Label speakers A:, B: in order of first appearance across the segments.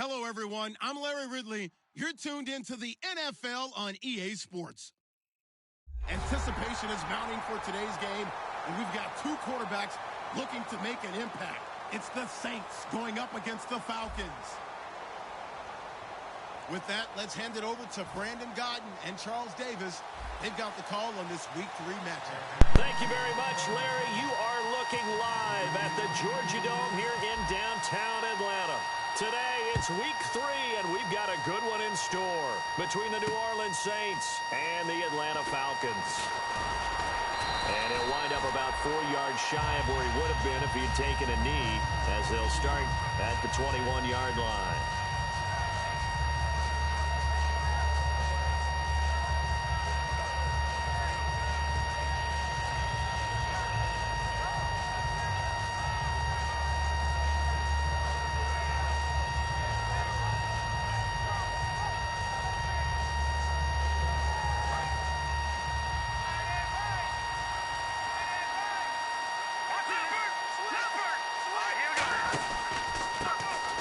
A: Hello, everyone. I'm Larry Ridley. You're tuned into the NFL on EA Sports. Anticipation is mounting for today's game, and we've got two quarterbacks looking to make an impact. It's the Saints going up against the Falcons. With that, let's hand it over to Brandon Godden and Charles Davis. They've got the call on this Week 3 matchup.
B: Thank you very much, Larry. You are looking live at the Georgia Dome here in downtown Atlanta. Today, it's Week 3, and we've got a good one in store between the New Orleans Saints and the Atlanta Falcons. And he'll wind up about 4 yards shy of where he would have been if he had taken a knee, as they'll start at the 21-yard line.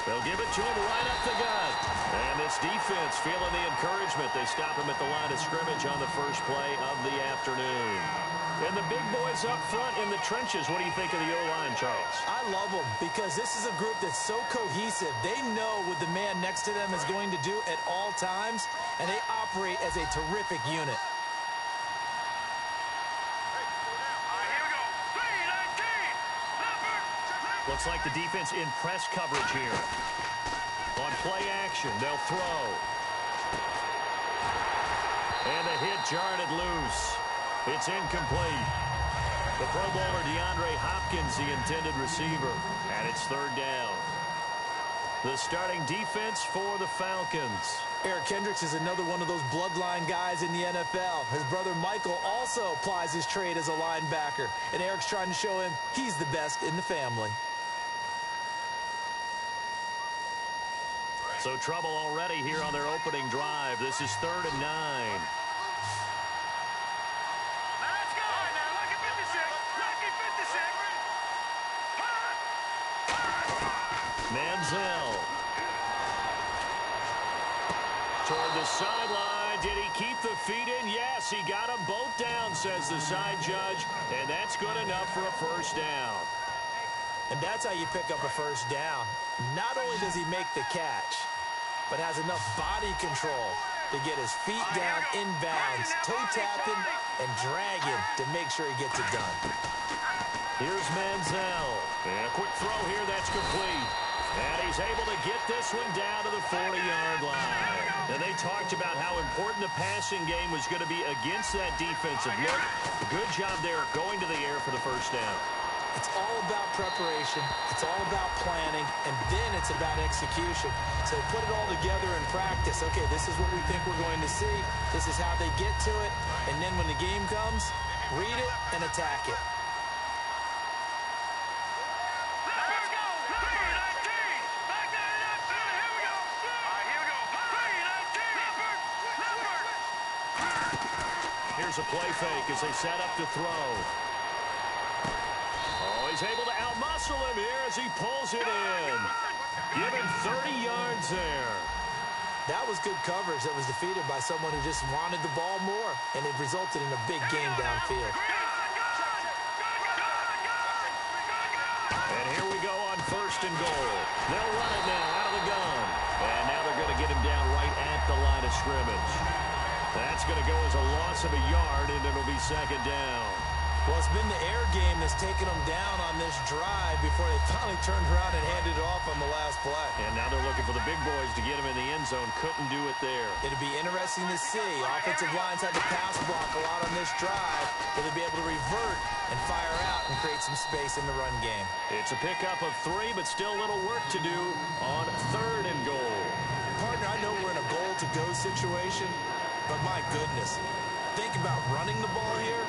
B: They'll give it to him right up the gut. And this defense feeling the encouragement. They stop him at the line of scrimmage on the first play of the afternoon. And the big boys up front in the trenches. What do you think of the O-line, Charles?
C: I love them because this is a group that's so cohesive. They know what the man next to them is going to do at all times, and they operate as a terrific unit.
B: Looks like the defense in press coverage here. On play action, they'll throw. And the hit jarred it loose. It's incomplete. The Pro Bowler DeAndre Hopkins, the intended receiver. And it's third down. The starting defense for the Falcons.
C: Eric Kendricks is another one of those bloodline guys in the NFL. His brother Michael also applies his trade as a linebacker. And Eric's trying to show him he's the best in the family.
B: So trouble already here on their opening drive. This is 3rd and 9.
D: Let's go. Now look at 56. Look at 56.
B: Manziel. Toward the sideline. Did he keep the feet in? Yes, he got them both down, says the side judge. And that's good enough for a first down.
C: And that's how you pick up a first down. Not only does he make the catch, but has enough body control to get his feet down inbounds, toe tapping and dragging to make sure he gets it done.
B: Here's Manziel. And a quick throw here that's complete. And he's able to get this one down to the 40-yard line. And they talked about how important the passing game was going to be against that defensive look. Good job there going to the air for the first down.
C: It's all about preparation. It's all about planning. And then it's about execution. So put it all together in practice. Okay, this is what we think we're going to see. This is how they get to it. And then when the game comes, read it and attack it.
D: Let's go. 3-19. Back that it up. Here we go. All right, here we go. 3-19.
B: Here's a play fake as they set up to throw. Oh, he's able to outmuscle him here as he pulls it in. Give him 30 yards there.
C: That was good coverage that was defeated by someone who just wanted the ball more, and it resulted in a big game downfield.
B: And here we go on 1st and goal. They'll run it now out of the gun. And now they're going to get him down right at the line of scrimmage. That's going to go as a loss of a yard, and it'll be 2nd down.
C: Well, it's been the air game that's taken them down on this drive before they finally turned around and handed it off on the last play.
B: And now they're looking for the big boys to get him in the end zone. Couldn't do it there.
C: It'll be interesting to see. Offensive lines had to pass block a lot on this drive. Will they be able to revert and fire out and create some space in the run game?
B: It's a pickup of 3, but still a little work to do on 3rd and goal.
C: Partner, I know we're in a goal-to-go situation, but my goodness. Think about running the ball here.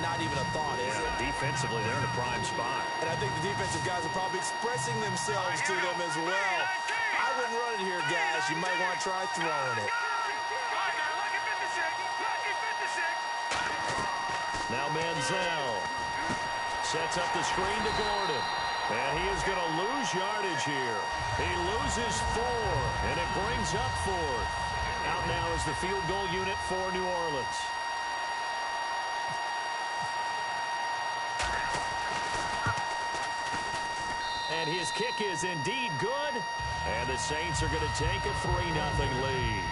C: Not even a thought, is it?
B: Defensively, they're in a prime spot.
C: And I think the defensive guys are probably expressing themselves to them as well. I wouldn't run it here, guys. You might want to try throwing it.
B: Now Manziel sets up the screen to Gordon. And he is going to lose yardage here. He loses 4, and it brings up 4th. Out now is the field goal unit for New Orleans. And his kick is indeed good. And the Saints are going to take a 3-0 lead.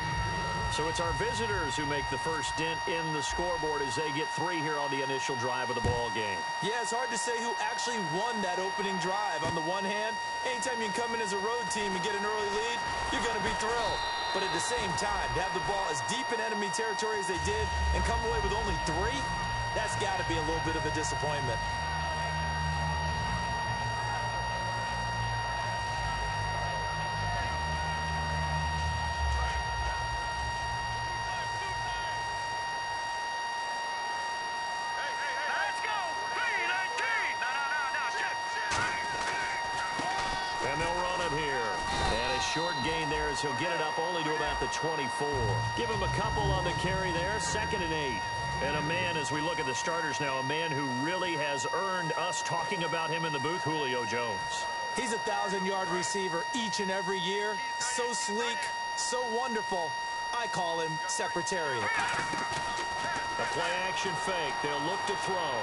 B: So it's our visitors who make the first dent in the scoreboard as they get 3 here on the initial drive of the ball game.
C: Yeah, it's hard to say who actually won that opening drive. On the one hand, anytime you can come in as a road team and get an early lead, you're going to be thrilled. But at the same time, to have the ball as deep in enemy territory as they did and come away with only 3, that's got to be a little bit of a disappointment.
B: And they'll run it here. And a short gain there as he'll get it up only to about the 24. Give him a couple on the carry there. 2nd and 8. And a man, as we look at the starters now, a man who really has earned us talking about him in the booth, Julio Jones.
C: He's a 1,000-yard receiver each and every year. So sleek, so wonderful. I call him Secretariat.
B: A play-action fake. They'll look to throw.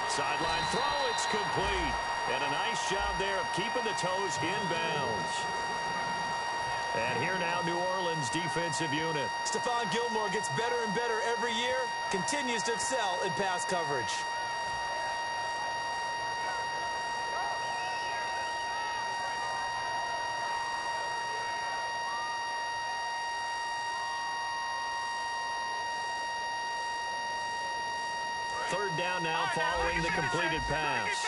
B: Sideline throw. It's complete. And a nice job there of keeping the toes in bounds. And here now, New Orleans defensive unit.
C: Stephon Gilmore gets better and better every year, continues to excel in pass coverage.
B: Third down now following the completed pass.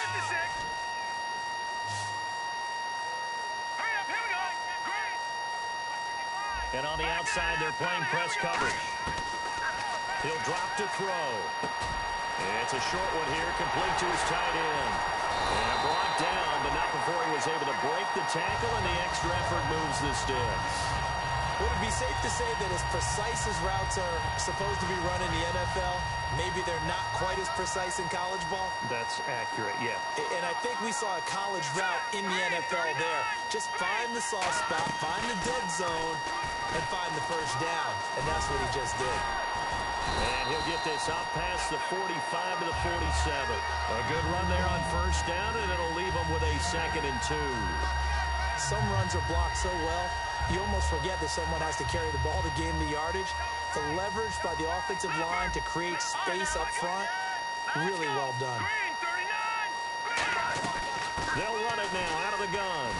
B: And on the outside, they're playing press coverage. He'll drop to throw. It's a short one here, complete to his tight end. And brought down, but not before he was able to break the tackle, and the extra effort moves the sticks.
C: Would it be safe to say that as precise as routes are supposed to be run in the NFL, maybe they're not quite as precise in college ball?
B: That's accurate, yeah.
C: And I think we saw a college route in the NFL there. Just find the soft spot, find the dead zone, and find the first down. And that's what he just did.
B: And he'll get this up past the 45 to the 47. A good run there on first down, and it'll leave him with a 2nd and 2.
C: Some runs are blocked so well, you almost forget that someone has to carry the ball to gain the yardage. The leverage by the offensive line to create space up front, really well done.
B: They'll run it now out of the gun.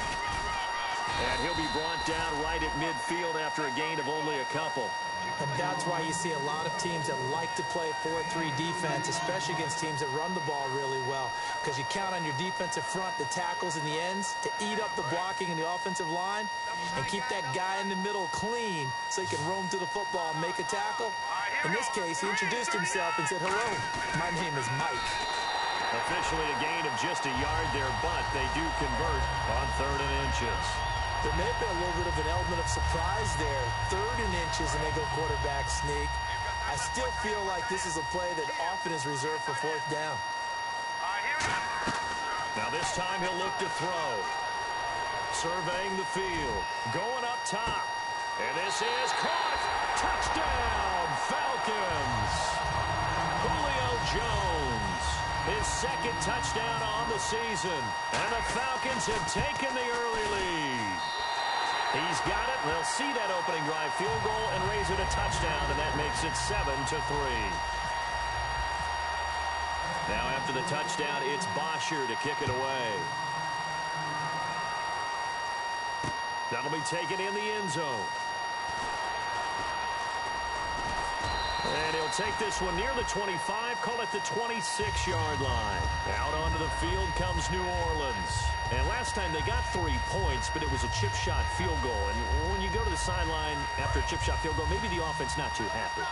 B: And he'll be brought down right at midfield after a gain of only a couple.
C: And that's why you see a lot of teams that like to play 4-3 defense, especially against teams that run the ball really well. Because you count on your defensive front, the tackles and the ends, to eat up the blocking in the offensive line and keep that guy in the middle clean so he can roam to the football and make a tackle. In this case, he introduced himself and said, "Hello, my name is Mike."
B: Officially a gain of just a yard there, but they do convert on 3rd and inches.
C: There may have been a little bit of an element of surprise there. 3rd and inches, and they go quarterback sneak. I still feel like this is a play that often is reserved for 4th down.
B: Now this time he'll look to throw. Surveying the field. Going up top. And this is caught. Touchdown, Falcons. Julio Jones. His 2nd touchdown on the season. And the Falcons have taken the early lead. He's got it. They'll see that opening drive field goal and raise it a touchdown, and that makes it 7-3. Now after the touchdown, it's Bosher to kick it away. That'll be taken in the end zone. And he'll take this one near the 25, call it the 26-yard line. Out onto the field comes New Orleans. And last time they got 3 points, but it was a chip shot field goal. And when you go to the sideline after a chip shot field goal, maybe the offense not too happy.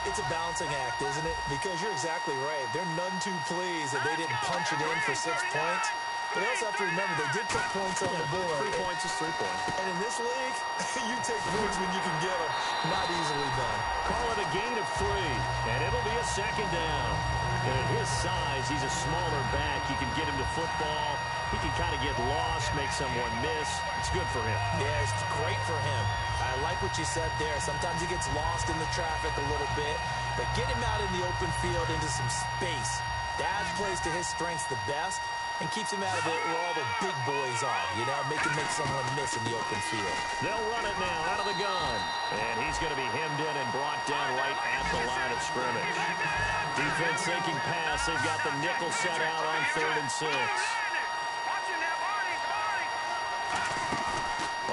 C: It's a balancing act, isn't it? Because you're exactly right. They're none too pleased that they didn't punch it in for 6 points. But they also have to remember they did put points on the board.
B: 3 points is 3 points.
C: And in this league, you take points when you can get them. Not easily done.
B: call it a gain of 3, and it'll be a second down. And at his size, he's a smaller back. You can get him to football. He can kind of get lost, make someone miss. It's good for him.
C: Yeah, it's great for him. I like what you said there. Sometimes he gets lost in the traffic a little bit, but get him out in the open field into some space. That plays to his strengths the best and keeps him out of it where all the big boys are, you know, make someone miss in the open field.
B: They'll run it now out of the gun. And he's going to be hemmed in and brought down right at the line of scrimmage. Defense thinking pass. They've got the nickel set out on 3rd and 6.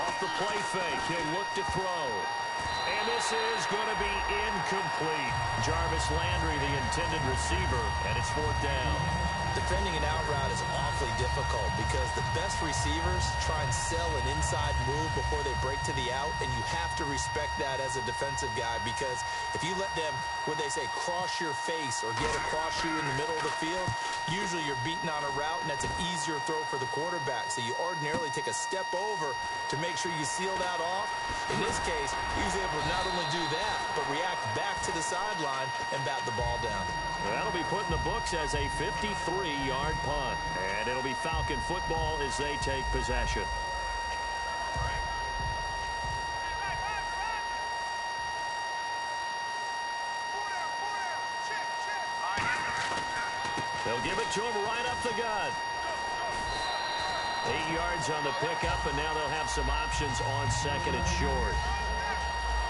B: Off the play fake, he'll look to throw. And this is going to be incomplete. Jarvis Landry, the intended receiver, and it's 4th down.
C: Defending an out route is awfully difficult because the best receivers try and sell an inside move before they break to the out, and you have to respect that as a defensive guy because if you let them, what they say, cross your face or get across you in the middle of the field, usually you're beaten on a route, and that's an easier throw for the quarterback. So you ordinarily take a step over to make sure you seal that off. In this case, he was able to not only do that, but react back to the sideline and bat the ball down.
B: That'll be put in the books as a 53-yard punt. And it'll be Falcon football as they take possession. They'll give it to him right up the gut. 8 yards on the pickup, and now they'll have some options on 2nd and short.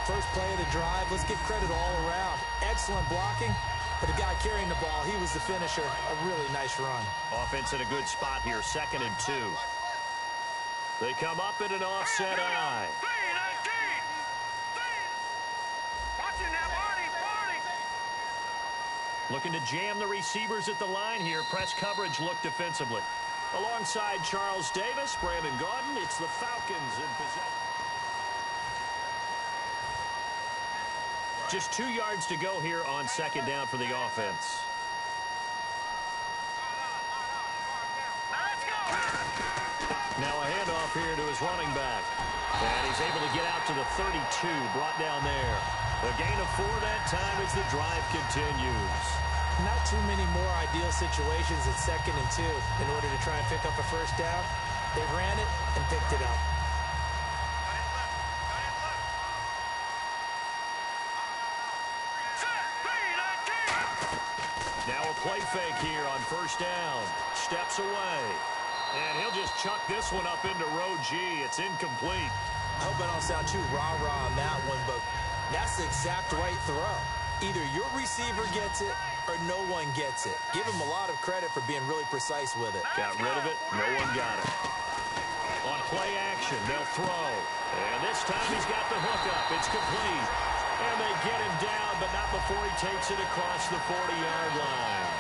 C: First play of the drive, let's give credit all around. Excellent blocking. But the guy carrying the ball, he was the finisher. A really nice run.
B: Offense in a good spot here, 2nd and 2. They come up in an offset eye. Looking to jam the receivers at the line here. Press coverage look defensively. Alongside Charles Davis, Brandon Gaudin, it's the Falcons in possession. Just 2 yards to go here on 2nd down for the offense. Now a handoff here to his running back. And he's able to get out to the 32, brought down there. A gain of 4 that time as the drive continues.
C: Not too many more ideal situations at 2nd and 2 in order to try and pick up a first down. They ran it and picked it up.
B: Now a play fake here on 1st down. Steps away. And he'll just chuck this one up into row G. It's incomplete.
C: I hope I don't sound too rah-rah on that one, but that's the exact right throw. Either your receiver gets it or no one gets it. Give him a lot of credit for being really precise with it.
B: Got rid of it. No one got it. On play action, they'll throw. And this time he's got the hook up. It's complete. And they get him down, but not before he takes it across the 40-yard line.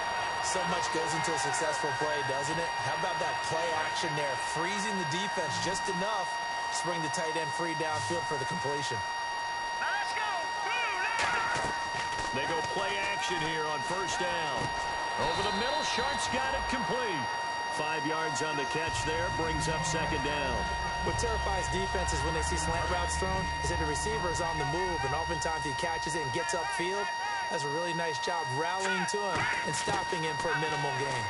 C: So much goes into a successful play, doesn't it? How about that play action there? Freezing the defense just enough to bring the tight end free downfield for the completion.
D: Now let's go.
B: They go play action here on 1st down. Over the middle, Sharp's got it complete. 5 yards on the catch there, brings up 2nd down.
C: What terrifies defenses when they see slant routes thrown is that the receiver is on the move, and oftentimes he catches it and gets upfield. Does a really nice job rallying to him and stopping him for a minimal gain.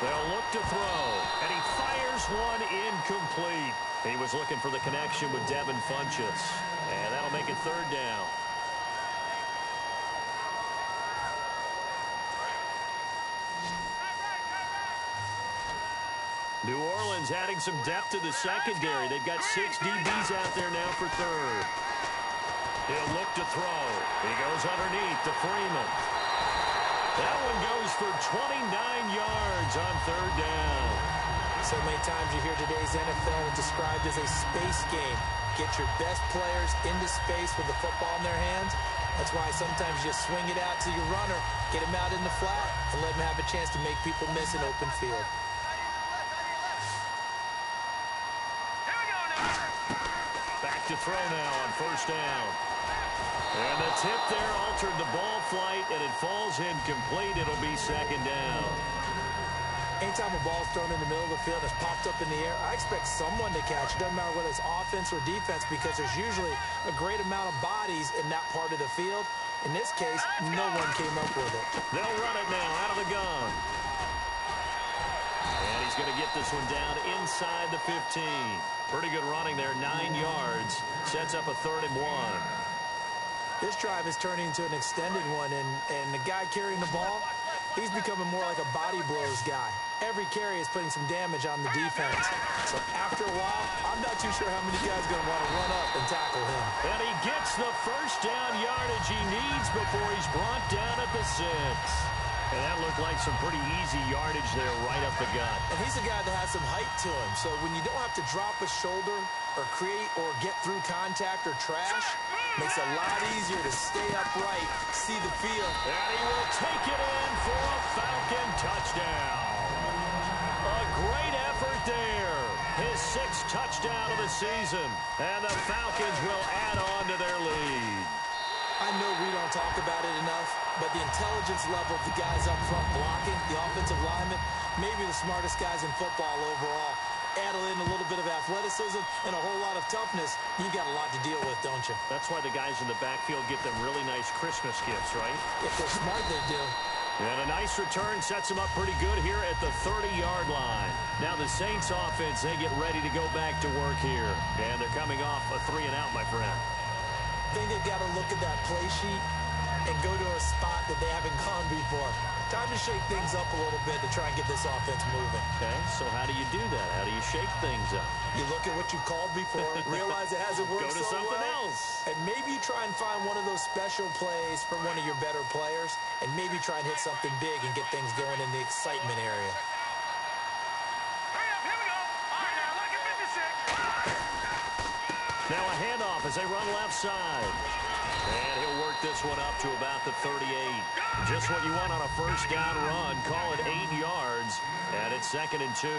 B: They'll look to throw, and he fires one incomplete. He was looking for the connection with Devin Funchess, and that'll make it 3rd down. New Orleans adding some depth to the secondary. They've got 6 DBs out there now for 3rd. He'll look to throw. He goes underneath to Freeman. That one goes for 29 yards on 3rd down.
C: So many times you hear today's NFL described as a space game. Get your best players into space with the football in their hands. That's why sometimes you swing it out to your runner, get him out in the flat, and let him have a chance to make people miss an open field.
B: Back to throw now on 1st down. And the tip there altered the ball flight, and it falls incomplete. It'll be 2nd down.
C: Anytime a ball's thrown in the middle of the field and it's popped up in the air, I expect someone to catch it. Doesn't matter whether it's offense or defense, because there's usually a great amount of bodies in that part of the field. In this case, no one came up with it.
B: They'll run it now out of the gun. And he's going to get this one down inside the 15. Pretty good running there, 9 yards. Sets up a 3rd and 1.
C: This drive is turning into an extended one, and the guy carrying the ball, he's becoming more like a body blows guy. Every carry is putting some damage on the defense. So after a while, I'm not too sure how many guys are going to want to run up and tackle him.
B: And he gets the first down yardage he needs before he's brought down at the 6. And that looked like some pretty easy yardage there right up the gut.
C: And he's a guy that has some height to him. So when you don't have to drop a shoulder or create or get through contact or trash, makes it a lot easier to stay upright, see the field.
B: And he will take it in for a Falcon touchdown. A great effort there. His 6th touchdown of the season. And the Falcons will add on to their lead.
C: I know we don't talk about it enough, but the intelligence level of the guys up front blocking, the offensive linemen, maybe the smartest guys in football overall. Add in a little bit of athleticism and a whole lot of toughness, you've got a lot to deal with, don't you?
B: That's why the guys in the backfield get them really nice Christmas gifts, right?
C: If they're smart, they do.
B: And a nice return sets them up pretty good here at the 30-yard line. Now the Saints offense, they get ready to go back to work here. And they're coming off a 3-and-out, my friend.
C: I think they've got to look at that play sheet and go to a spot that they haven't gone before. Time to shake things up a little bit to try and get this offense moving.
B: Okay, so how do you do that? How do you shake things up?
C: You look at what you called before, realize it hasn't worked
B: Go to
C: so
B: something
C: well,
B: else.
C: and maybe you try and find one of those special plays from one of your better players, and maybe try and hit something big and get things going in the excitement area.
D: Hurry up, here we go. All right, now, look at 56.
B: Now a handoff as they run left side. And he'll work this one up to about the 38. Just what you want on a first down run. Call it 8 yards. And it's 2nd and 2.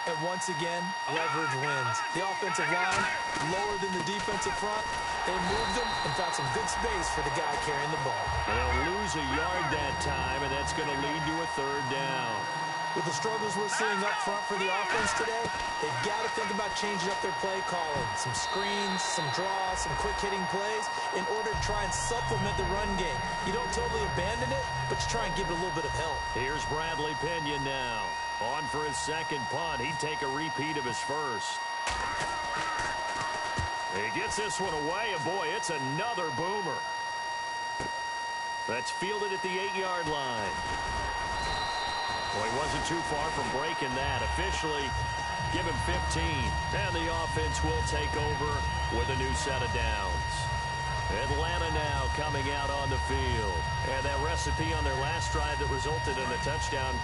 C: And once again, leverage wins. The offensive line, lower than the defensive front. They moved them and found some good space for the guy carrying the ball.
B: They'll lose a yard that time, and that's going to lead to a 3rd down.
C: With the struggles we're seeing up front for the offense today, they've got to think about changing up their play calling. Some screens, some draws, some quick-hitting plays in order to try and supplement the run game. You don't totally abandon it, but you try and give it a little bit of help.
B: Here's Bradley Pinion now. On for his 2nd punt. He'd take a repeat of his first. He gets this one away, and boy, it's another boomer. That's fielded at the 8-yard line. Well, he wasn't too far from breaking that. Officially, give him 15. And the offense will take over with a new set of downs. Atlanta now coming out on the field. And that recipe on their last drive that resulted in a touchdown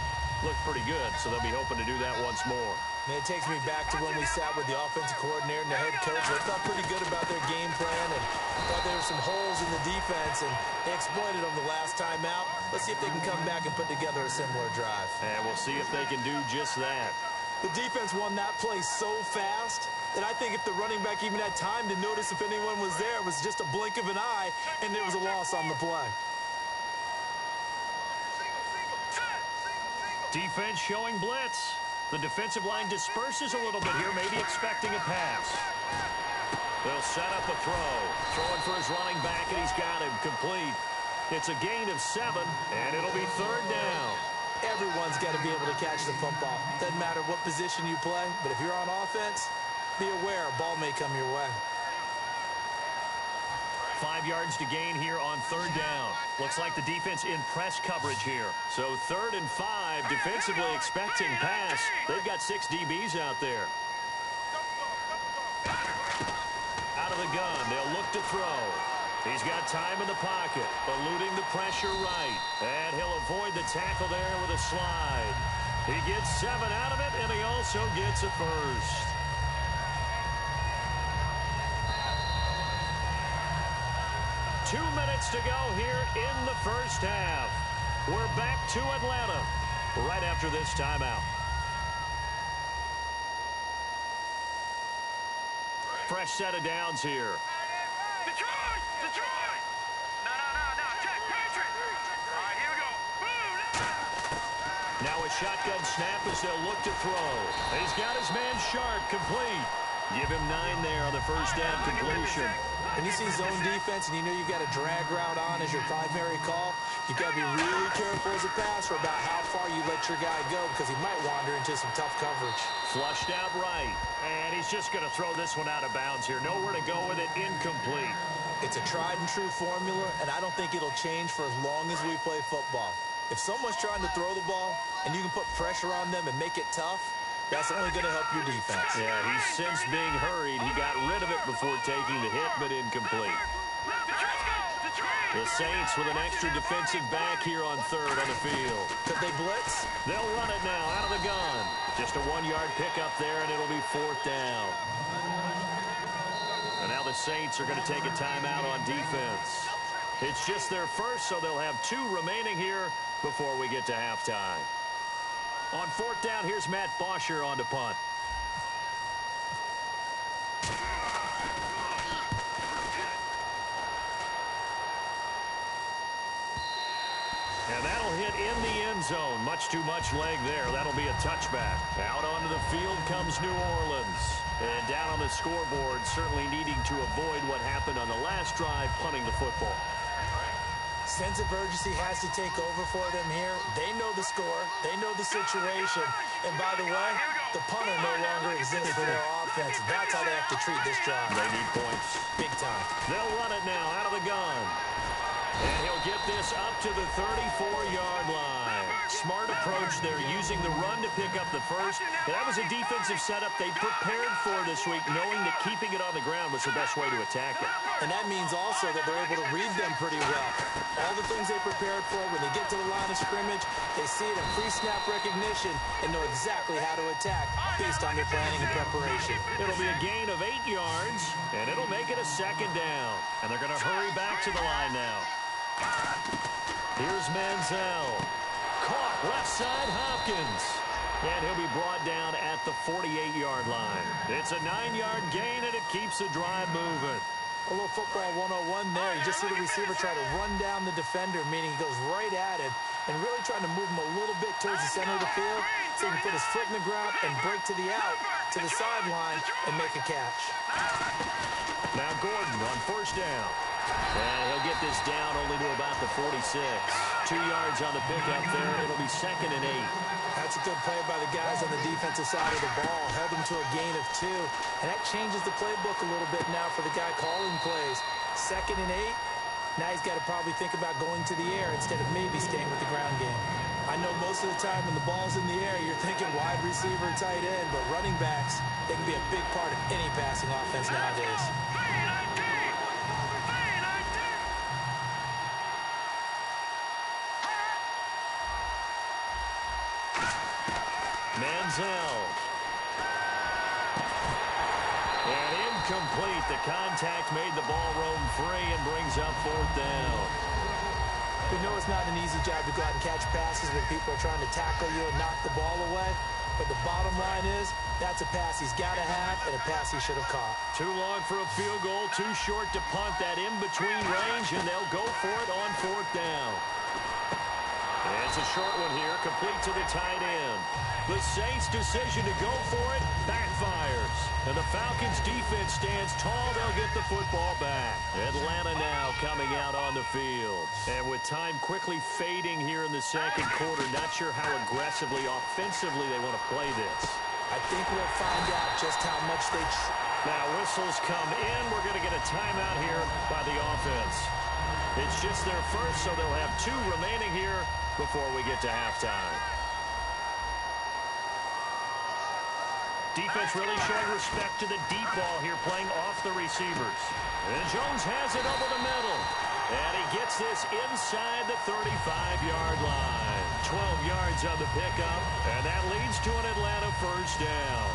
B: looked pretty good, so they'll be hoping to do that once more.
C: And it takes me back to when we sat with the offensive coordinator and the head coach. They felt pretty good about their game plan and thought there were some holes in the defense, and they exploited them the last time out. Let's see if they can come back and put together a similar drive.
B: And we'll see if they can do just that.
C: The defense won that play so fast that I think if the running back even had time to notice if anyone was there, it was just a blink of an eye, and there was a loss on the play.
B: Defense showing blitz. The defensive line disperses a little bit here, maybe expecting a pass. They'll set up a throw. Throwing for his running back, and he's got him complete. It's a gain of 7, and it'll be 3rd down.
C: Everyone's got to be able to catch the football. Doesn't matter what position you play, but if you're on offense, be aware a ball may come your way.
B: 5 yards to gain here on 3rd down. Looks like the defense in press coverage here. So 3rd and 5, defensively expecting pass. They've got 6 DBs out there. Out of the gun, they'll look to throw. He's got time in the pocket, eluding the pressure right. And he'll avoid the tackle there with a slide. He gets 7 out of it, and he also gets a first. Two minutes to go here in the first half. We're back to Atlanta right after this timeout. Fresh set of downs here.
D: Detroit! Detroit! No. Check, Patriot! All right, here we go. Boom!
B: Now a shotgun snap as they'll look to throw. He's got his man sharp, complete. Give him 9 there on the first down completion.
C: When you see zone defense and you know you've got a drag route on as your primary call, you've got to be really careful as a passer about how far you let your guy go because he might wander into some tough coverage.
B: Flushed out right. And he's just going to throw this one out of bounds here. Nowhere to go with it. Incomplete.
C: It's a tried and true formula, and I don't think it'll change for as long as we play football. If someone's trying to throw the ball and you can put pressure on them and make it tough, that's only going to help your defense.
B: Yeah, he's since being hurried. He got rid of it before taking the hit, but incomplete. The Saints with an extra defensive back here on third on the field.
C: Could they blitz?
B: They'll run it now out of the gun. Just a 1-yard pickup there, and it'll be 4th down. And now the Saints are going to take a timeout on defense. It's just their first, so they'll have 2 remaining here before we get to halftime. On 4th down, here's Matt Bosher on to punt. And that'll hit in the end zone. Much too much leg there. That'll be a touchback. Out onto the field comes New Orleans. And down on the scoreboard, certainly needing to avoid what happened on the last drive, punting the football.
C: Sense of urgency has to take over for them here. They know the score. They know the situation. And by the way, the punter no longer exists for their offense. That's how they have to treat this drive.
B: They need points.
C: Big time.
B: They'll run it now out of the gun. And he'll get this up to the 34-yard line. Smart approach there, using the run to pick up the first. That was a defensive setup they prepared for this week, knowing that keeping it on the ground was the best way to attack it.
C: And that means also that they're able to read them pretty well. All the things they prepared for, when they get to the line of scrimmage, they see it in pre-snap recognition and know exactly how to attack based on their planning and preparation.
B: It'll be a gain of 8 yards, and it'll make it a 2nd down. And they're going to hurry back to the line now. Here's Manziel. Caught left side, Hopkins. And he'll be brought down at the 48-yard line. It's a 9-yard gain, and it keeps the drive moving.
C: A little football 101 there. You just see the receiver try to run down the defender, meaning he goes right at him, and really trying to move him a little bit towards the center of the field so he can put his foot in the ground and break to the out, to the sideline, and make a catch.
B: Now Gordon on 1st down. And he'll get this down only to about the 46. 2 yards on the pickup there. It'll be 2nd and 8.
C: That's a good play by the guys on the defensive side of the ball. Held them to a gain of 2. And that changes the playbook a little bit now for the guy calling plays. 2nd and 8. Now he's got to probably think about going to the air instead of maybe staying with the ground game. I know most of the time when the ball's in the air, you're thinking wide receiver, tight end, but running backs, they can be a big part of any passing offense nowadays.
B: Manziel. And incomplete. The contact made the ball roam free and brings up 4th down.
C: We know it's not an easy job to go out and catch passes when people are trying to tackle you and knock the ball away. But the bottom line is, that's a pass he's got to have and a pass he should have caught.
B: Too long for a field goal, too short to punt. That in-between range, and they'll go for it on 4th down. It's a short one here, complete to the tight end. The Saints' decision to go for it backfires. And the Falcons' defense stands tall. They'll get the football back. Atlanta now coming out on the field. And with time quickly fading here in the 2nd quarter, not sure how aggressively, offensively they want to play this.
C: I think we'll find out just how much they...
B: Now whistles come in. We're going to get a timeout here by the offense. It's just their first, so they'll have 2 remaining here before we get to halftime. Defense really showing respect to the deep ball here, playing off the receivers. And Jones has it over the middle. And he gets this inside the 35-yard line. 12 yards on the pickup, and that leads to an Atlanta 1st down.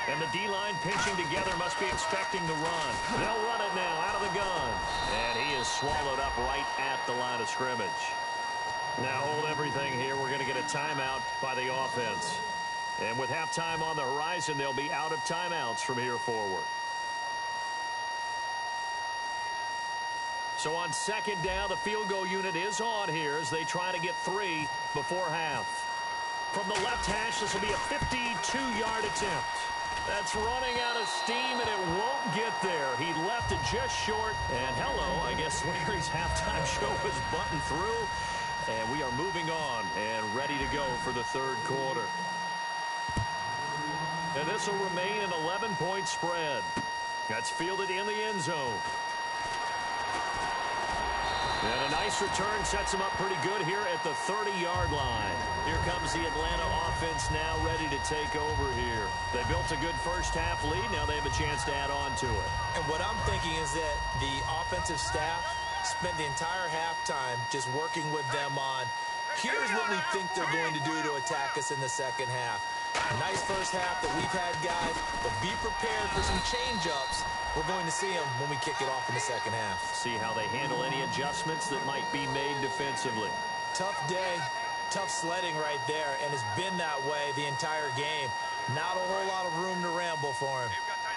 B: And the D-line pinching together must be expecting the run. They'll run it now out of the gun. And he is swallowed up right at the line of scrimmage. Now hold everything here. We're going to get a timeout by the offense. And with halftime on the horizon, they'll be out of timeouts from here forward. So on second down, the field goal unit is on here as they try to get 3 before half. From the left hash, this will be a 52-yard attempt. That's running out of steam, and it won't get there. He left it just short. And hello, I guess Larry's halftime show was buttoned through. And we are moving on and ready to go for the third quarter. And this will remain an 11-point spread. That's fielded in the end zone. And a nice return sets him up pretty good here at the 30-yard line. Here comes the Atlanta offense now ready to take over here. They built a good first-half lead. Now they have a chance to add on to it.
C: And what I'm thinking is that the offensive staff spent the entire halftime just working with them on, here's what we think they're going to do to attack us in the second half. A nice first half that we've had, guys, but be prepared for some change-ups. We're going to see them when we kick it off in the second half.
B: See how they handle any adjustments that might be made defensively.
C: Tough day, tough sledding right there, and it's been that way the entire game. Not a whole lot of room to ramble for him.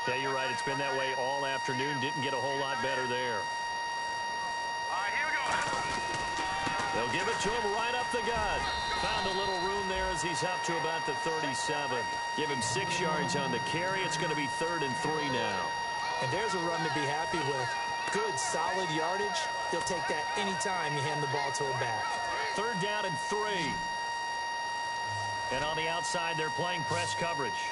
B: Yeah, you're right. It's been that way all afternoon. Didn't get a whole lot better there.
D: All right, here we go.
B: They'll give it to him right up the gut. Found a little room there as he's up to about the 37. Give him 6 yards on the carry. It's going to be 3rd and 3 now.
C: And there's a run to be happy with. Good, solid yardage. They'll take that anytime you hand the ball to a back.
B: 3rd down and 3. And on the outside, they're playing press coverage.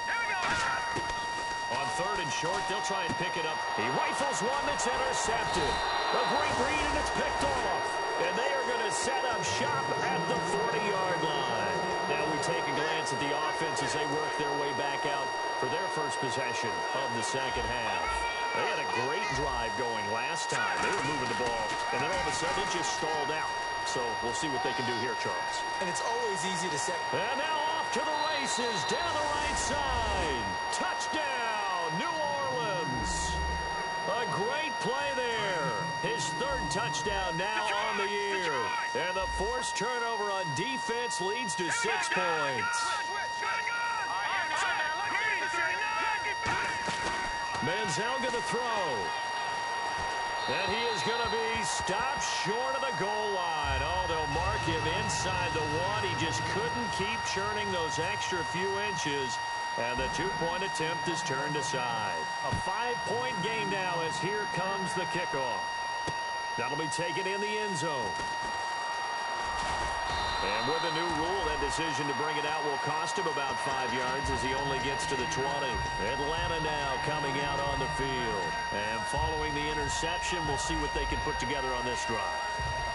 D: Here we go.
B: On 3rd and short, they'll try and pick it up. He rifles one that's intercepted. A great read, and it's picked off. And they are going to set up shop at the 40-yard line. Now we take a glance at the offense as they work their way back out for their first possession of the second half. They had a great drive going last time. They were moving the ball, and then all of a sudden it just stalled out. So we'll see what they can do here, Charles.
C: And it's always easy to set.
B: And now off to the races down the right side. Touchdown, New Orleans. A great play there. His 3rd touchdown now on the year. And the forced turnover on defense leads to 6 points. Manziel going to throw. And he is going to be stopped short of the goal line. Oh, they'll mark him inside the 1. He just couldn't keep churning those extra few inches. And the 2-point attempt is turned aside. A 5-point game now as here comes the kickoff. That'll be taken in the end zone. And with a new rule, that decision to bring it out will cost him about 5 yards as he only gets to the 20. Atlanta now coming out on the field. And following the interception, we'll see what they can put together on this drive.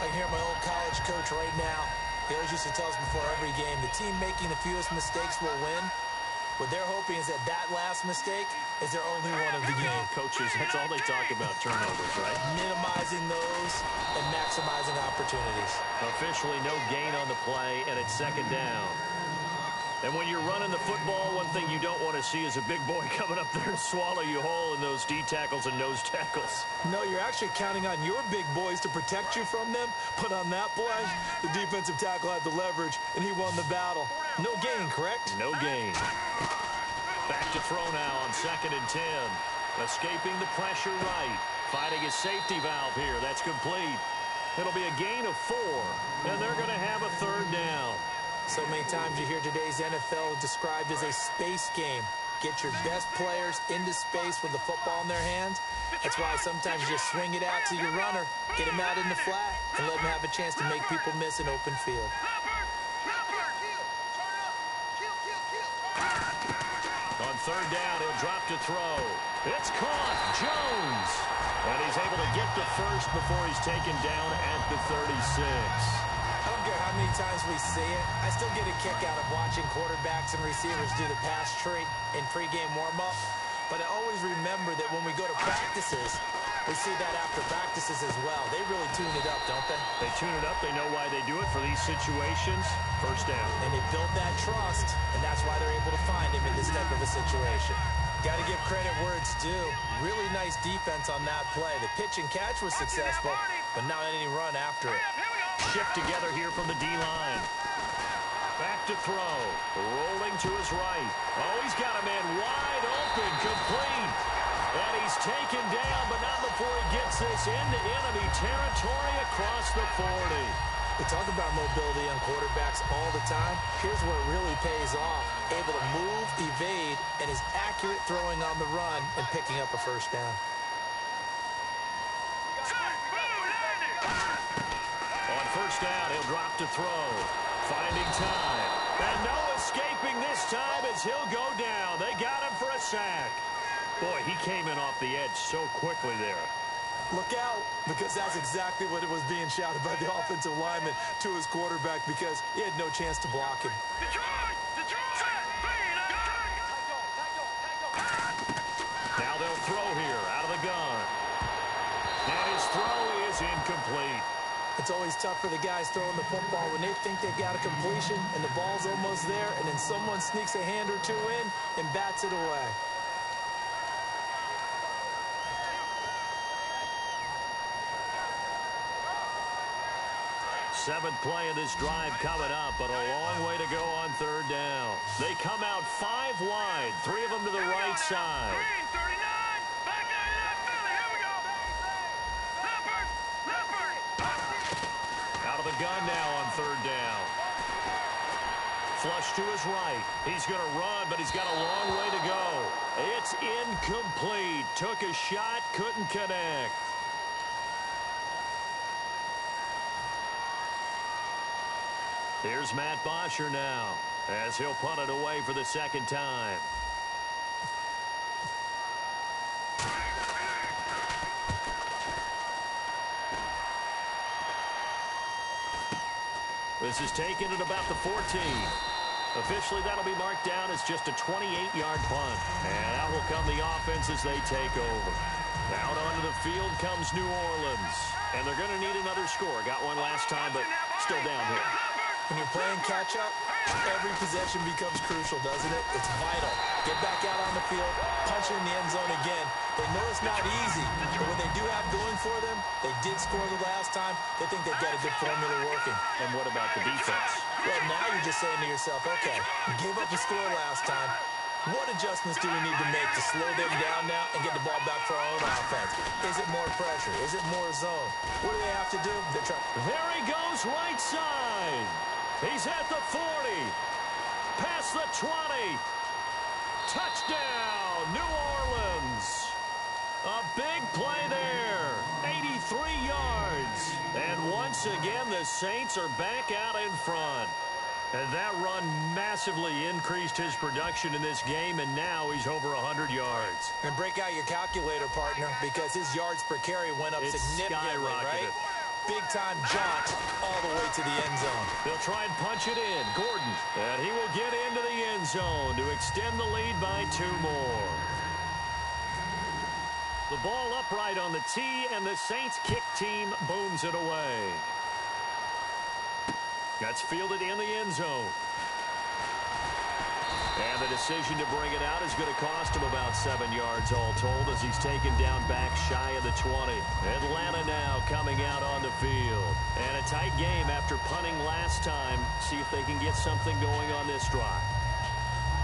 C: I can hear my old college coach right now. He always used to tell us before every game, the team making the fewest mistakes will win. What they're hoping is that last mistake is their only one of the game.
B: Coaches, that's all they talk about, turnovers, right?
C: Minimizing those and maximizing opportunities.
B: Officially no gain on the play, and it's 2nd down. And when you're running the football, one thing you don't want to see is a big boy coming up there and swallow you whole in those D tackles and nose tackles.
C: No, you're actually counting on your big boys to protect you from them. But on that play, the defensive tackle had the leverage, and he won the battle. No gain, correct?
B: No gain. Back to throw now on 2nd and 10. Escaping the pressure right. Finding his safety valve here. That's complete. It'll be a gain of 4, and they're going to have a 3rd down.
C: So many times you hear today's NFL described as a space game. Get your best players into space with the football in their hands. That's why sometimes you just swing it out to your runner, get him out in the flat, and let him have a chance to make people miss an open field.
B: On 3rd down, he'll drop to throw. It's caught. Jones. And he's able to get to first before he's taken down at the 36.
C: I don't care how many times we see it. I still get a kick out of watching quarterbacks and receivers do the pass tree in pregame warm-up. But I always remember that when we go to practices, we see that after practices as well. They really tune it up, don't they?
B: They tune it up. They know why they do it for these situations. 1st down.
C: And they build that trust, and that's why they're able to find him in this type of a situation. Got to give credit where it's due. Really nice defense on that play. The pitch and catch was successful, but not any run after it.
B: Shift together here from the D-line. Back to throw. Rolling to his right. Oh, he's got a man wide open. Complete. And he's taken down, but not before he gets this into enemy territory across the 40.
C: We talk about mobility on quarterbacks all the time. Here's where it really pays off. Able to move, evade, and is accurate throwing on the run and picking up a first down.
B: On first down, he'll drop to throw. Finding time. And no escaping this time as he'll go down. They got him for a sack. Boy, he came in off the edge so quickly there.
C: Look out, because that's exactly what it was being shouted by the offensive lineman to his quarterback because he had no chance to block him.
B: Now they'll throw here out of the gun. And his throw is incomplete.
C: It's always tough for the guys throwing the football when they think they've got a completion and the ball's almost there, and then someone sneaks a hand or two in and bats it away.
B: Seventh play of this drive coming up, but a long way to go on third down. They come out 5 wide, 3 of them to the right side.
D: Green, 39, back out of that Philly. Here we go. Leopard.
B: Out of the gun now on third down. Flush to his right. He's going to run, but he's got a long way to go. It's incomplete. Took a shot, couldn't connect. Here's Matt Bosher now, as he'll punt it away for the second time. This is taken at about the 14. Officially, that'll be marked down as just a 28-yard punt. And out will come the offense as they take over. Out onto the field comes New Orleans. And they're going to need another score. Got one last time, but still down here.
C: When you're playing catch-up, every possession becomes crucial, doesn't it? It's vital. Get back out on the field, punch it in the end zone again. They know it's not easy, but what they do have going for them, they did score the last time. They think they've got a good formula working.
B: And what about the defense?
C: Well, now you're just saying to yourself, okay, we gave up a score last time. What adjustments do we need to make to slow them down now and get the ball back for our own offense? Is it more pressure? Is it more zone? What do they have to do? They're trying.
B: There he goes right side. He's at the 40. Past the 20. Touchdown, New Orleans. A big play there. 83 yards. And once again, the Saints are back out in front. And that run massively increased his production in this game, and now he's over 100 yards.
C: And break out your calculator, partner, because his yards per carry went up significantly, right? Big-time jaunt all the way to the end zone.
B: They'll try and punch it in. Gordon. And he will get into the end zone to extend the lead by 2 more. The ball upright on the tee, and the Saints kick team booms it away. That's fielded in the end zone. And the decision to bring it out is going to cost him about 7 yards all told as he's taken down back shy of the 20. Atlanta now coming out on the field. And a tight game after punting last time. See if they can get something going on this drive.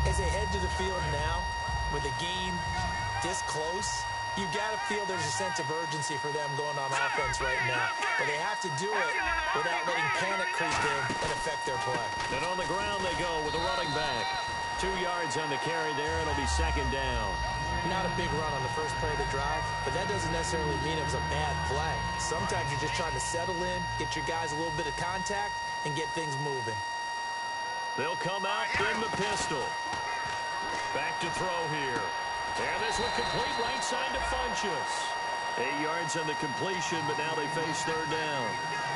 C: As they head to the field now, with the game this close, you got to feel there's a sense of urgency for them going on offense right now. But they have to do it without letting panic creep in and affect their play.
B: And on the ground they go with a running back. 2 yards on the carry there. It'll be second down.
C: Not a big run on the first play of the drive, but that doesn't necessarily mean it was a bad play. Sometimes you're just trying to settle in, get your guys a little bit of contact, and get things moving.
B: They'll come out in the pistol. Back to throw here. And this one complete right side to Funchess. 8 yards on the completion, but now they face third down.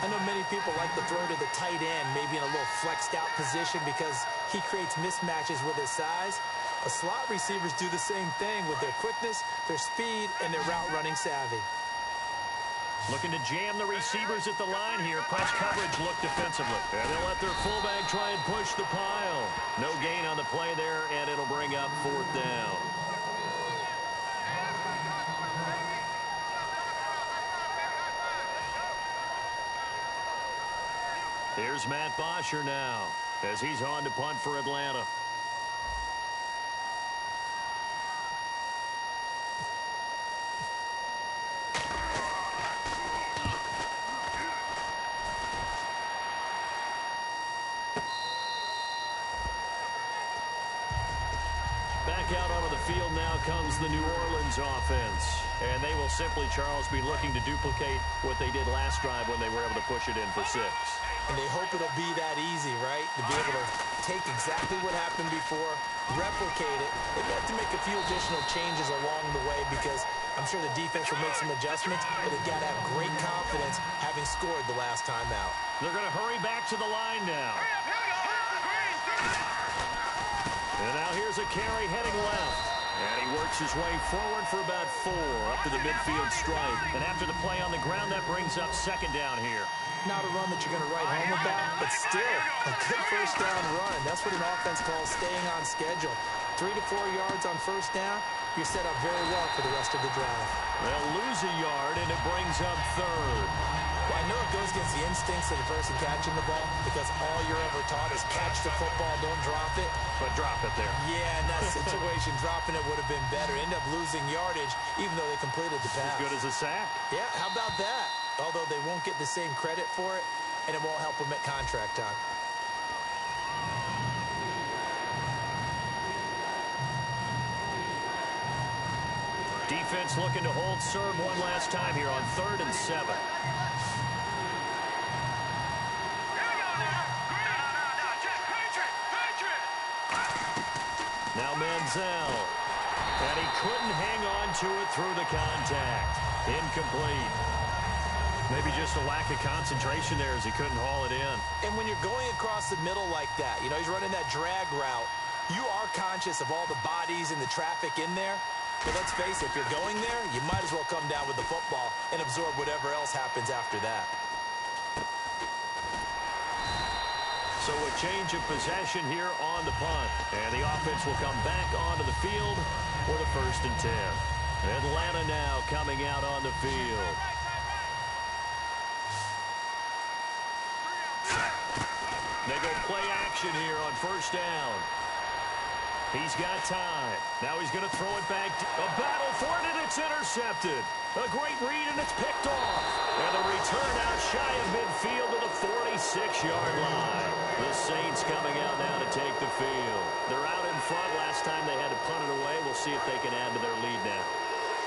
C: I know many people like to throw to the tight end, maybe in a little flexed out position because he creates mismatches with his size. But slot receivers do the same thing with their quickness, their speed, and their route running savvy.
B: Looking to jam the receivers at the line here. Press coverage look defensively. And they'll let their fullback try and push the pile. No gain on the play there, and it'll bring up fourth down. Here's Matt Bosher now as he's on to punt for Atlanta. Back out onto the field now comes the New Orleans offense. And they will simply, Charles, be looking to duplicate what they did last drive when they were able to push it in for 6.
C: And they hope it'll be that easy, right? To be able to take exactly what happened before, replicate it. They may have to make a few additional changes along the way because I'm sure the defense will make some adjustments, but they've got to have great confidence having scored the last time out.
B: They're going to hurry back to the line now. And now here's a carry heading left. And he works his way forward for about 4 up to the midfield stripe. And after the play on the ground, that brings up 2nd down here.
C: Not a run that you're going to write home about, but still a good first down run. That's what an offense calls staying on schedule. 3 to 4 yards on first down, you're set up very well for the rest of the drive.
B: They'll lose a yard, and it brings up 3rd.
C: Well, I know it goes against the instincts of the person catching the ball because all you're ever taught is catch the football, don't drop it.
B: But drop it there.
C: Yeah, in that situation, dropping it would have been better. End up losing yardage, even though they completed the pass.
B: As good as a sack.
C: Yeah, how about that? Although they won't get the same credit for it, and it won't help them at contract time.
B: Defense looking to hold serve one last time here on 3rd and 7. Now Manziel. And he couldn't hang on to it through the contact. Incomplete. Maybe just a lack of concentration there as he couldn't haul it in.
C: And when you're going across the middle like that, you know, he's running that drag route, you are conscious of all the bodies and the traffic in there. But let's face it, if you're going there, you might as well come down with the football and absorb whatever else happens after that.
B: So a change of possession here on the punt. And the offense will come back onto the field for the 1st and 10. Atlanta now coming out on the field. They go play action here on 1st down. He's got time. Now he's going to throw it back. A battle for it, and it's intercepted. A great read, and it's picked off. And the return out shy of midfield to the 46-yard line. The Saints coming out now to take the field. They're out in front. Last time they had to punt it away. We'll see if they can add to their lead now.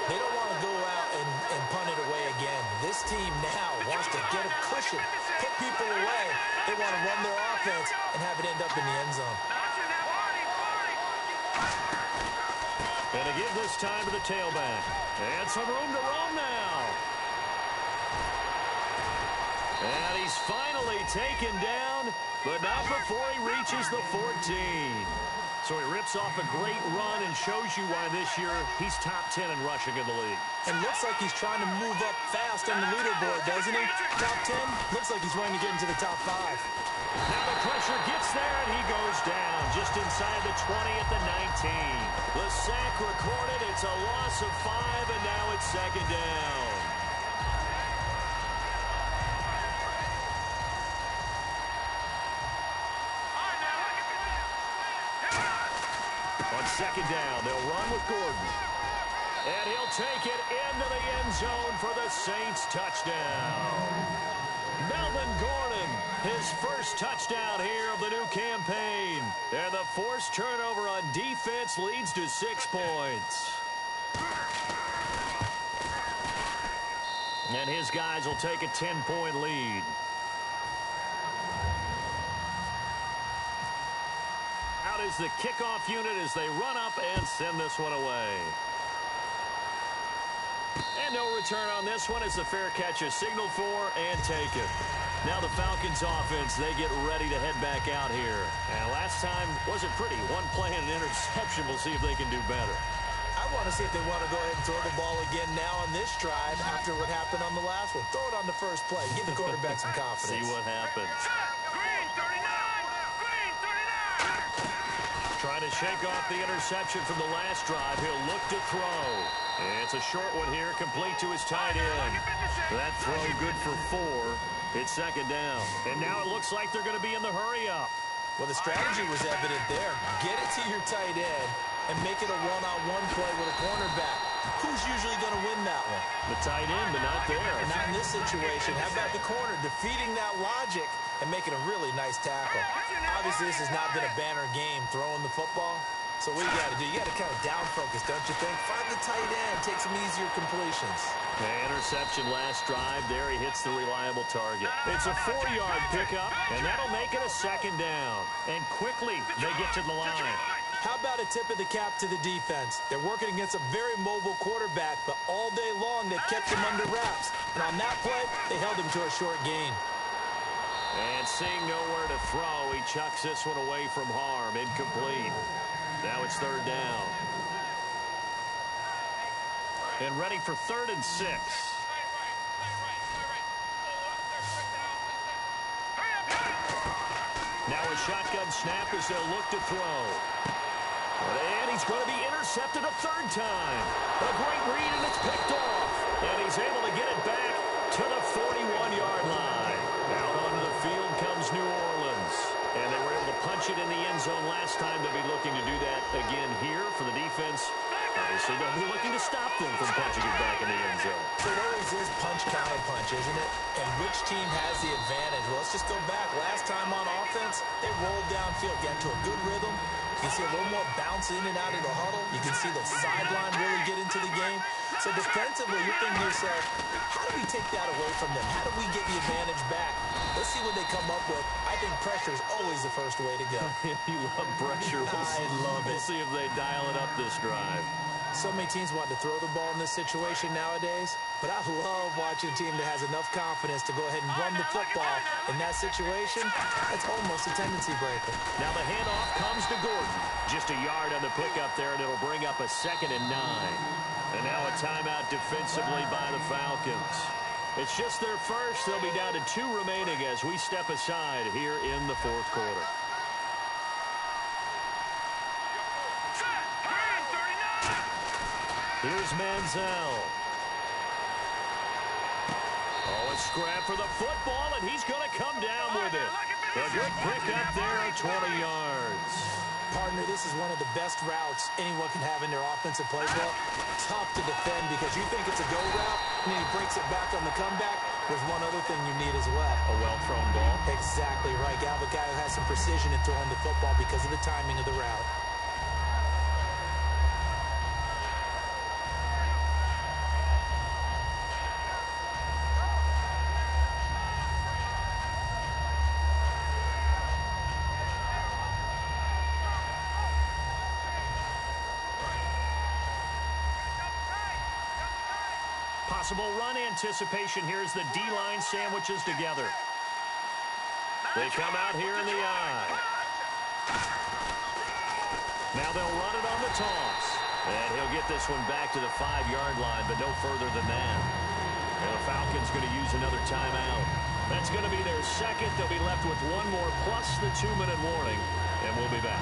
C: They don't want to go out and punt it away again. This team now wants to get a cushion, put people away. They want to run their offense and have it end up in the end zone.
B: And to give this time to the tailback. And some room to roam now. And he's finally taken down, but not before he reaches the 14. So he rips off a great run and shows you why this year he's top 10 in rushing in the league.
C: And looks like he's trying to move up fast on the leaderboard, doesn't he? Top 10? Looks like he's wanting to get into the top 5.
B: Now the pressure gets there, and he goes down just inside the 20 at the 19. The sack recorded. It's a loss of 5, and now it's 2nd down. On 2nd down, they'll run with Gordon. And he'll take it into the end zone for the Saints touchdown. Melvin Gordon, his first touchdown here of the new campaign. And the forced turnover on defense leads to 6 points. And his guys will take a 10-point lead. Out is the kickoff unit as they run up and send this one away. And no return on this one as the fair catch is signaled for and taken. Now the Falcons offense, they get ready to head back out here. And last time wasn't pretty. One play and an interception. We'll see if they can do better.
C: I want to see if they want to go ahead and throw the ball again now on this drive after what happened on the last one. Throw it on the first play. Give the quarterback some confidence.
B: See what happens.
D: Green 39! Green 39!
B: Trying to shake off the interception from the last drive. He'll look to throw. It's a short one here, complete to his tight end. That throw good for 4. It's 2nd down. And now it looks like they're going to be in the hurry-up.
C: Well, the strategy was evident there. Get it to your tight end and make it a one-on-one play with a cornerback. Who's usually going to win that one?
B: The tight end, but not there.
C: Not in this situation. How about the corner defeating that logic and making a really nice tackle? Obviously, this has not been a banner game throwing the football, So what you got to do? You got to kind of down focus, don't you think? Find the tight end, take some easier completions.
B: Interception last drive. There he hits the reliable target. It's a 4-yard pickup, and that'll make it a second down. And quickly, they get to the line.
C: How about a tip of the cap to the defense? They're working against a very mobile quarterback, but all day long they've kept him under wraps. And on that play, they held him to a short gain.
B: And seeing nowhere to throw, he chucks this one away from harm. Incomplete. Now it's third down. And ready for 3rd and 6. Now a shotgun snap as they'll look to throw. And he's going to be intercepted a 3rd time. A great read, and it's picked off. And he's able to get it back to the 41-yard line. Out onto the field comes New Orleans. And they were able to punch it in the end zone last time. They'll be looking to do that again here for the defense. Obviously, they'll be looking to stop them from punching it back in the end zone.
C: So it always is punch-counter-punch, isn't it? And which team has the advantage? Well, let's just go back. Last time on offense, they rolled downfield, got into a good rhythm. You can see a little more bounce in and out of the huddle. You can see the sideline really get into the game. So defensively, you're thinking to yourself, how do we take that away from them? How do we get the advantage back? Let's see what they come up with. I think pressure is always the first way to go.
B: You love pressure.
C: I love it.
B: We'll see if they dial it up this drive.
C: So many teams want to throw the ball in this situation nowadays, but I love watching a team that has enough confidence to go ahead and run the football. In that situation, that's almost a tendency breaker.
B: Now the handoff comes to Gordon. Just a yard on the pickup there, and it'll bring up a 2nd and 9. And now a timeout defensively by the Falcons. It's just their first. They'll be down to 2 remaining as we step aside here in the 4th quarter. Here's Manziel. Oh, a scrap for the football, and he's going to come down with it. A good pickup there at 20 yards.
C: Partner, this is one of the best routes anyone can have in their offensive playbook. Tough to defend because you think it's a go route, and then he breaks it back on the comeback. There's one other thing you need as well.
B: A well-thrown ball.
C: Exactly right. You have a guy who has some precision in throwing the football because of the timing of the route.
B: Possible run anticipation here as the D-line sandwiches together. They come out here in the eye. Now they'll run it on the toss. And he'll get this one back to the 5-yard line, but no further than that. And the Falcons going to use another timeout. That's going to be their 2nd. They'll be left with 1 more plus the 2-minute warning. And we'll be back.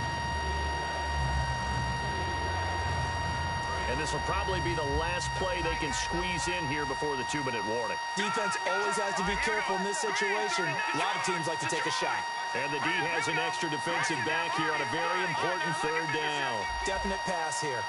B: And this will probably be the last play they can squeeze in here before the 2-minute warning.
C: Defense always has to be careful in this situation. A lot of teams like to take a shot.
B: And the D has an extra defensive back here on a very important 3rd down.
C: Definite pass here.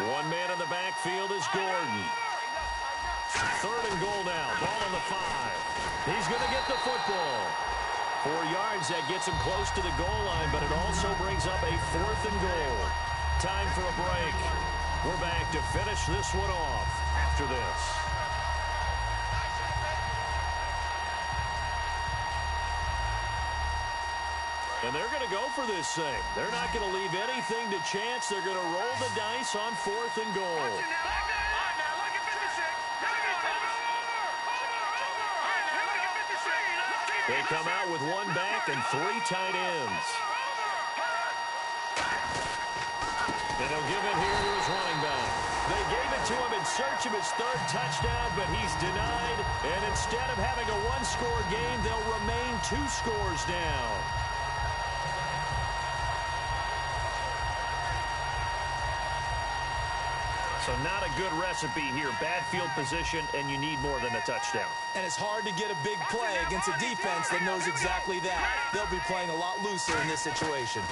B: One man in the backfield is Gordon. 3rd and goal now. Ball on the 5. He's going to get the football. 4 yards, that gets him close to the goal line, but it also brings up a 4th and goal. Time for a break. We're back to finish this one off after this. And they're going to go for this thing. They're not going to leave anything to chance. They're going to roll the dice on 4th and goal. They come out with 1 back and 3 tight ends. And he'll give it here to his running back. They gave it to him in search of his 3rd touchdown, but he's denied. And instead of having a 1-score game, they'll remain 2 scores down. So not a good recipe here. Bad field position, and you need more than a touchdown.
C: And it's hard to get a big play against a defense that knows exactly that. They'll be playing a lot looser in this situation.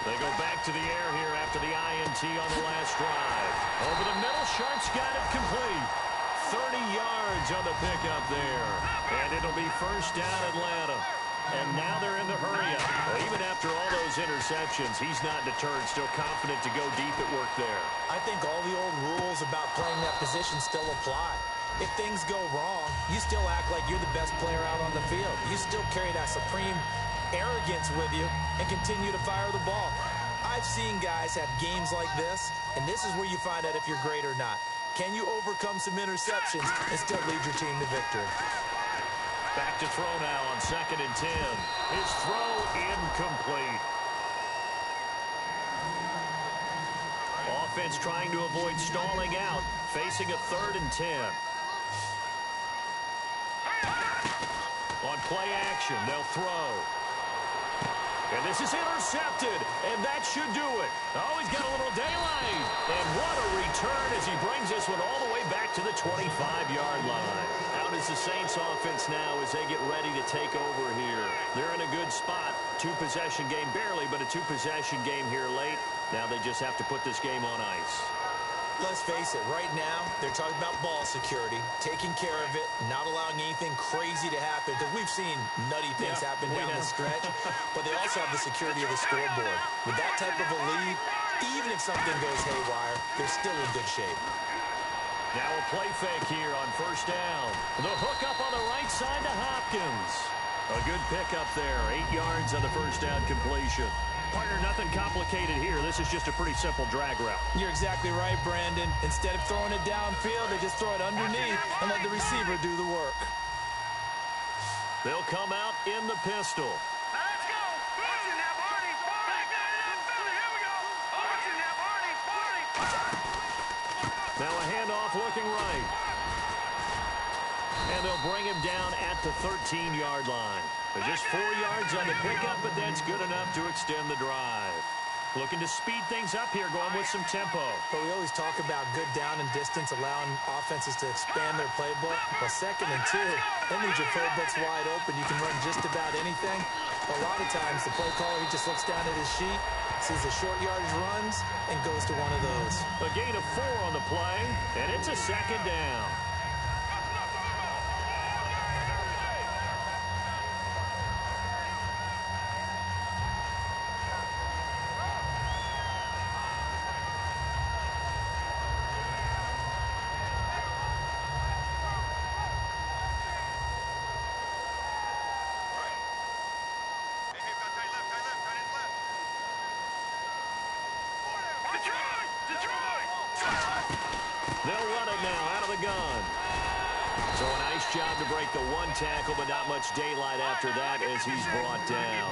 B: They go back to the air here after the INT. PAT on the last drive. Over the middle, Sharp's got it complete. 30 yards on the pickup there. And it'll be first down Atlanta. And now they're in the hurry-up. Well, even after all those interceptions, he's not deterred, still confident to go deep at work there.
C: I think all the old rules about playing that position still apply. If things go wrong, you still act like you're the best player out on the field. You still carry that supreme arrogance with you and continue to fire the ball. I've seen guys have games like this, and this is where you find out if you're great or not. Can you overcome some interceptions and still lead your team to victory?
B: Back to throw now on 2nd and 10. His throw incomplete. Offense trying to avoid stalling out, facing a 3rd and 10. On play action, they'll throw. And this is intercepted, and that should do it. Oh, he's got a little daylight. And what a return as he brings this one all the way back to the 25-yard line. How does the Saints offense now as they get ready to take over here? They're in a good spot. 2-possession game, barely, but a 2-possession game here late. Now they just have to put this game on ice.
C: Let's face it, right now, they're talking about ball security, taking care of it, not allowing anything crazy to happen, because we've seen nutty things happen down the stretch, but they also have the security of the scoreboard. With that type of a lead, even if something goes haywire, they're still in good shape.
B: Now a play fake here on 1st down. The hook up on the right side to Hopkins. A good pickup there, 8 yards on the 1st down completion. Partner, nothing complicated here. This is just a pretty simple drag route.
C: You're exactly right, Brandon. Instead of throwing it downfield, they just throw it underneath and let the receiver do the work.
B: They'll come out in the pistol.
D: Let's go. Watching that Barney. Back down in that Philly. Here we go. Watching that Barney.
B: Now a handoff looking right. And they'll bring him down at the 13-yard line. Just 4 yards on the pickup, but that's good enough to extend the drive. Looking to speed things up here, going with some tempo.
C: But we always talk about good down and distance, allowing offenses to expand their playbook. Well, 2nd and 2, that means your playbook's wide open. You can run just about anything. A lot of times, the play caller, he just looks down at his sheet, sees the short yardage runs, and goes to one of those.
B: A gain of 4 on the play, and it's a 2nd down. They'll run it now out of the gun. So a nice job to break the 1 tackle, but not much daylight after that as he's brought down.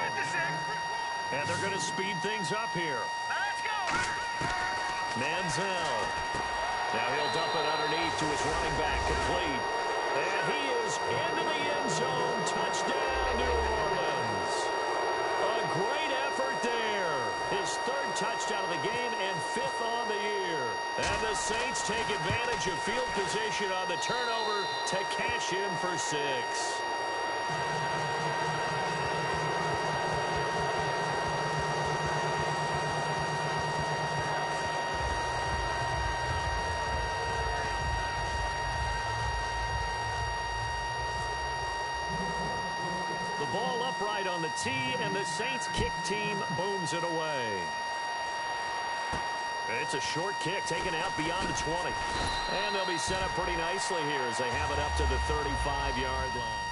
B: And they're going to speed things up here.
D: Let's go.
B: Manziel. Now he'll dump it underneath to his running back, complete. And he is into the end zone. Touchdown, New Orleans. A great effort there. His 3rd touchdown of the game and 5th on the year. And the Saints take advantage of field position on the turnover to cash in for 6. The ball upright on the tee, and the Saints kick team booms it away. It's a short kick taken out beyond the 20. And they'll be set up pretty nicely here as they have it up to the 35-yard line.